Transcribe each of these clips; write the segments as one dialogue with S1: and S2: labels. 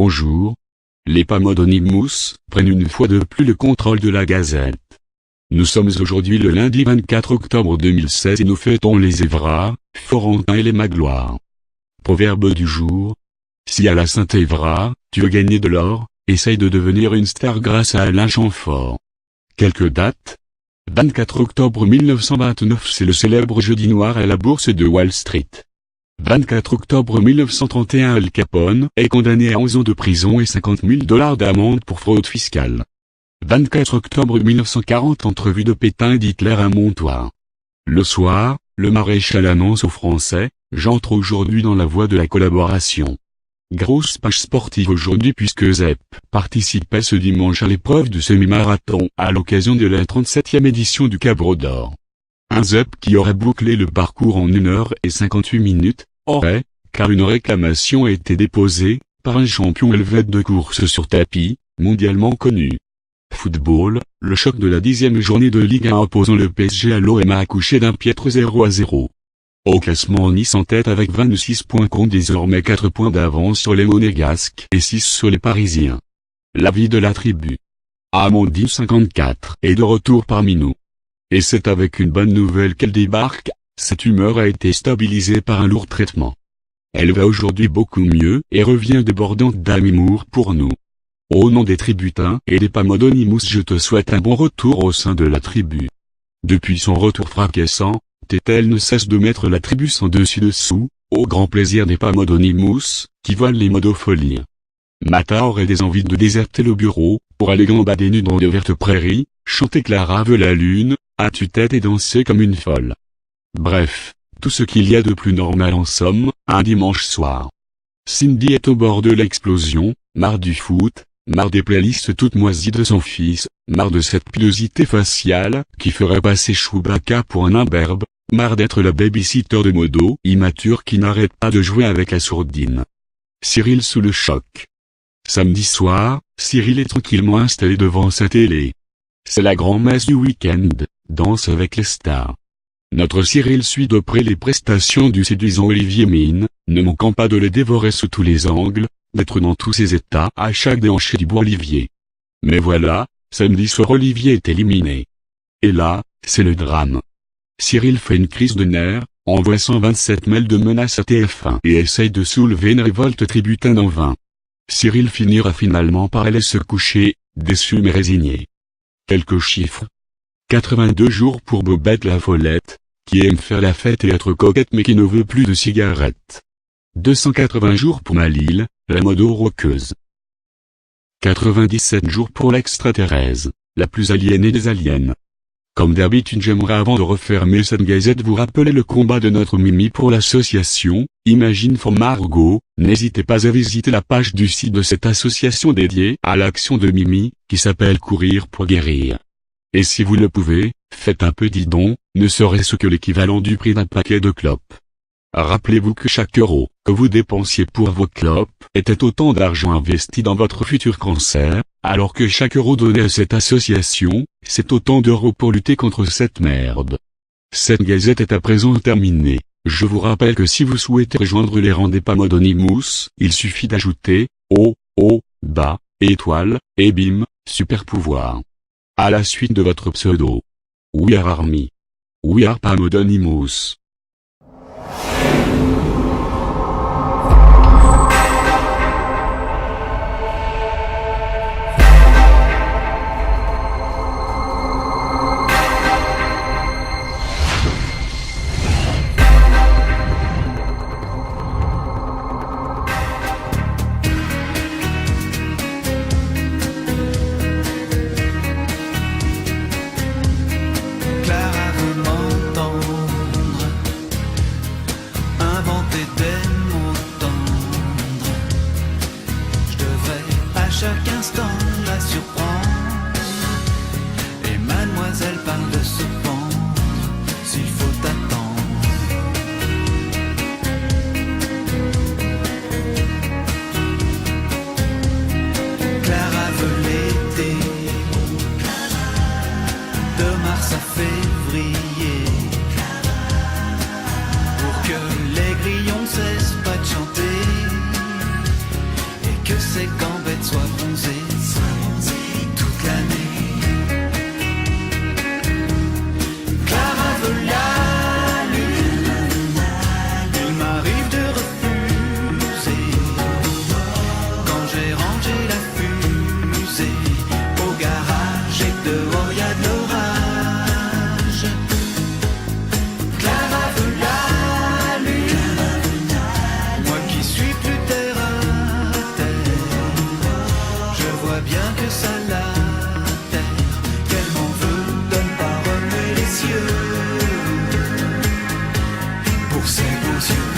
S1: Bonjour. Les Pamodonimous prennent une fois de plus le contrôle de la Gazette. Nous sommes aujourd'hui le lundi 24 octobre 2016 et nous fêtons les Évrards, Forentins et les Magloires. Proverbe du jour. Si à la Saint-Évrard, tu veux gagner de l'or, essaye de devenir une star grâce à Alain Chamfort. Quelques dates. 24 octobre 1929, c'est le célèbre jeudi noir à la bourse de Wall Street. 24 octobre 1931, Al Capone est condamné à 11 ans de prison et 50 000 $ d'amende pour fraude fiscale. 24 octobre 1940, entrevue de Pétain et d'Hitler à Montoire. Le soir, le maréchal annonce aux Français: j'entre aujourd'hui dans la voie de la collaboration. Grosse page sportive aujourd'hui puisque Zep participait ce dimanche à l'épreuve du semi-marathon à l'occasion de la 37e édition du Cabre d'Or. Un Zep qui aurait bouclé le parcours en 1 heure et 58 minutes, aurait, car une réclamation a été déposée, par un champion helvète de course sur tapis, mondialement connu. Football, le choc de la 10e journée de Ligue 1 opposant le PSG à l'OM a accouché d'un piètre 0-0. Au classement, Nice en tête avec 26 points compte désormais 4 points d'avance sur les Monégasques et 6 sur les Parisiens. L'avis de la tribu. Amandine 54 est de retour parmi nous. Et c'est avec une bonne nouvelle qu'elle débarque, cette humeur a été stabilisée par un lourd traitement. Elle va aujourd'hui beaucoup mieux et revient débordante d'amour pour nous. Au nom des tributains et des Pamodonimous, je te souhaite un bon retour au sein de la tribu. Depuis son retour fracassant, Tétel ne cesse de mettre la tribu sans dessus-dessous, au grand plaisir des Pamodonimous, qui volent les modofolies. Mata aurait des envies de déserter le bureau, pour aller gambader nu dans de vertes prairies, chanter Clara veut la lune, à tue-tête et danser comme une folle. Bref, tout ce qu'il y a de plus normal en somme, un dimanche soir. Cindy est au bord de l'explosion, marre du foot, marre des playlists toutes moisies de son fils, marre de cette pilosité faciale, qui ferait passer Chewbacca pour un imberbe, marre d'être la babysitter de modo immature qui n'arrête pas de jouer avec la sourdine. Cyril sous le choc. Samedi soir, Cyril est tranquillement installé devant sa télé. C'est la grand-messe du week-end, danse avec les stars. Notre Cyril suit de près les prestations du séduisant Olivier Mine, ne manquant pas de les dévorer sous tous les angles, d'être dans tous ses états à chaque déhanché du bois Olivier. Mais voilà, samedi soir Olivier est éliminé. Et là, c'est le drame. Cyril fait une crise de nerfs, envoie 127 mails de menaces à TF1 et essaye de soulever une révolte tributaine en vain. Cyril finira finalement par aller se coucher, déçu mais résigné. Quelques chiffres. 82 jours pour Bobette la Follette, qui aime faire la fête et être coquette mais qui ne veut plus de cigarettes. 280 jours pour Malil, la modo roqueuse. 97 jours pour l'extraterrestre, la plus aliénée des aliens. Comme d'habitude, j'aimerais avant de refermer cette gazette vous rappeler le combat de notre Mimi pour l'association Imagine for Margot. N'hésitez pas à visiter la page du site de cette association dédiée à l'action de Mimi, qui s'appelle Courir pour guérir. Et si vous le pouvez, faites un petit don, ne serait-ce que l'équivalent du prix d'un paquet de clopes. Rappelez-vous que chaque euro que vous dépensiez pour vos clopes était autant d'argent investi dans votre futur cancer, alors que chaque euro donné à cette association, c'est autant d'euros pour lutter contre cette merde. Cette gazette est à présent terminée. Je vous rappelle que si vous souhaitez rejoindre les rangs des Pamodonimous, il suffit d'ajouter bas, étoile, et bim, super pouvoir. À la suite de votre pseudo. We are Army. We are Pamodonimous.
S2: Chaque instant la surprendre. Et mademoiselle parle de se pendre s'il faut attendre. Clara veut l'été, de mars à février, pour que les grillons ne cessent pas de chanter. Que ses gambettes soient bronzées toute l'année. Clara veut la lune, il m'arrive de refuser. Quand j'ai rangé la fusée au garage et que dehors y a de l'orage. Clara veut la lune, moi qui suis plus terre à terre, je vois bien que ça l'atterre, qu'elle m'en veut de ne pas remuer les cieux pour ses beaux yeux.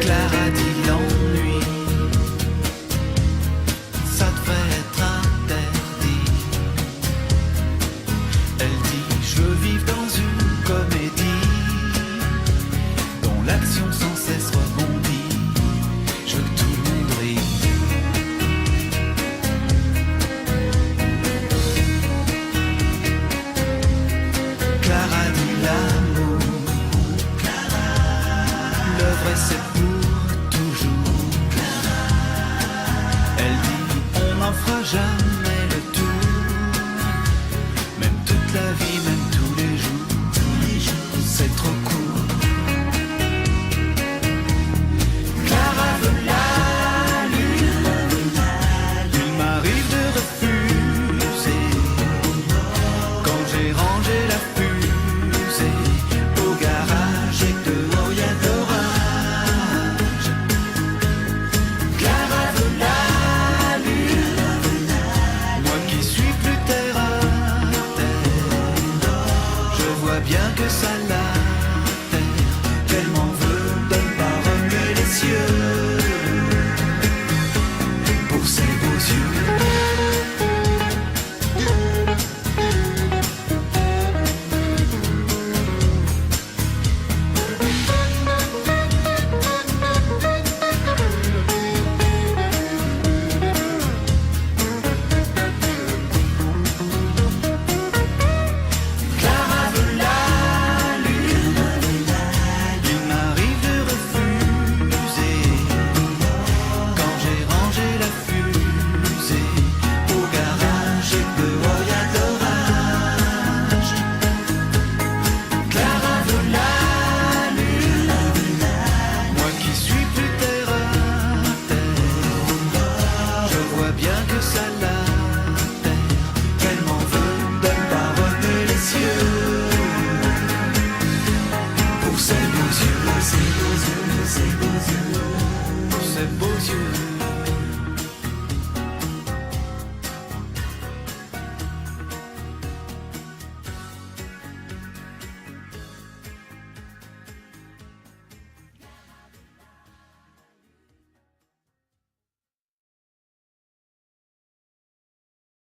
S2: Clara dit l'ennui, ça devrait être interdit. Elle dit je veux vivre dans une comédie dont l'action sans cesse rebondit. Je veux que tout le monde rit. Clara dit l'amour, le vrai c'est pour toujours. Elle dit on n'en fera jamais le tour, même toute la vie, même tous les jours, c'est trop court. Clara veut la lune, il m'arrive de refuser. Quand j'ai rangé la fusée au garage et que dehors y a de l'orage. Clara veut la lune, moi qui suis plus terre à terre, je vois bien que ça l'atterre, qu'elle m'en veut de ne pas remuer les cieux pour ses beaux yeux. Clara veut la lune, il m'arrive de refuser. Quand j'ai rangé la fusée au garage et que dehors y a de l'orage. Clara veut la lune, moi qui suis plus terre à terre, je vois bien que ça l'atterre, qu'elle m'en veut de ne pas remuer les cieux pour ses beaux yeux, pour ses beaux yeux.